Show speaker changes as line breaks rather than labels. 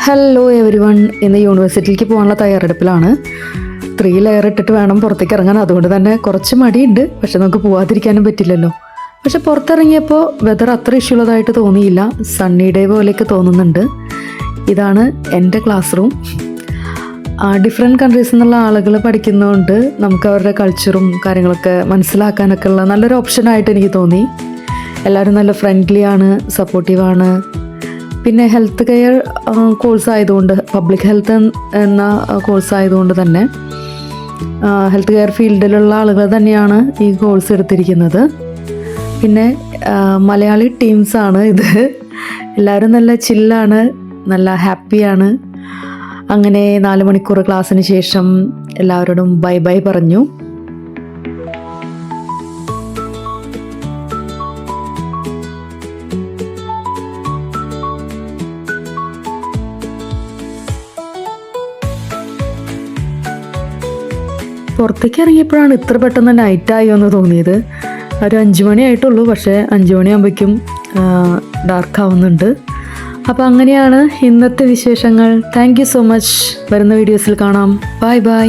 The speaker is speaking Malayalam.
Hello every one. ഇന്ന് യൂണിവേഴ്സിറ്റിയിലേക്ക് പോകാനുള്ള തയ്യാറെടുപ്പിലാണ്. 3 ലെയർ ഇട്ടിട്ട് വേണം പുറത്തേക്ക് ഇറങ്ങാൻ. അതുകൊണ്ട് തന്നെ കുറച്ച് മടിയുണ്ട്. പക്ഷെ നമുക്ക് പോവാതിരിക്കാനും പറ്റില്ലല്ലോ. പക്ഷെ പുറത്തിറങ്ങിയപ്പോൾ വെതർ അത്ര ഇഷ്യൂ ഉള്ളതായിട്ട് തോന്നിയില്ല. സണ്ണി ഡേ പോലെയൊക്കെ തോന്നുന്നുണ്ട്. ഇതാണ് എൻ്റെ ക്ലാസ് റൂം. ഡിഫറെൻറ്റ് കൺട്രീസിൽ നിന്നുള്ള ആളുകൾ പഠിക്കുന്നതുകൊണ്ട് നമുക്ക് അവരുടെ കൾച്ചറും കാര്യങ്ങളൊക്കെ മനസ്സിലാക്കാനൊക്കെ ഉള്ള നല്ലൊരു ഓപ്ഷനായിട്ട് എനിക്ക് തോന്നി. എല്ലാവരും നല്ല ഫ്രണ്ട്ലി ആണ്, സപ്പോർട്ടീവാണ്. പിന്നെ ഹെൽത്ത് കെയർ കോഴ്സ് ആയതുകൊണ്ട്, പബ്ലിക് ഹെൽത്ത് എന്ന കോഴ്സ് ആയതുകൊണ്ട് തന്നെ ഹെൽത്ത് കെയർ ഫീൽഡിലുള്ള ആളുകൾ തന്നെയാണ് ഈ കോഴ്സ് എടുത്തിരിക്കുന്നത്. പിന്നെ മലയാളി ടീംസാണ് ഇത്. എല്ലാവരും നല്ല ചില്ലാണ്, നല്ല ഹാപ്പിയാണ്. അങ്ങനെ 4 മണിക്കൂർ ക്ലാസ്സിന് ശേഷം എല്ലാവരോടും ബൈ ബൈ പറഞ്ഞു. പുറത്തേക്ക് ഇറങ്ങിയപ്പോഴാണ് ഇത്ര പെട്ടെന്ന് നൈറ്റായോ എന്ന് തോന്നിയത്. ഒരു 5 മണിയായിട്ടുള്ളൂ. പക്ഷേ 5 മണിയാകുമ്പോഴേക്കും ഡാർക്ക് ആവുന്നുണ്ട്. അപ്പോൾ അങ്ങനെയാണ് ഇന്നത്തെ വിശേഷങ്ങൾ. Thank you so much. വരുന്ന വീഡിയോസിൽ കാണാം. Bye bye.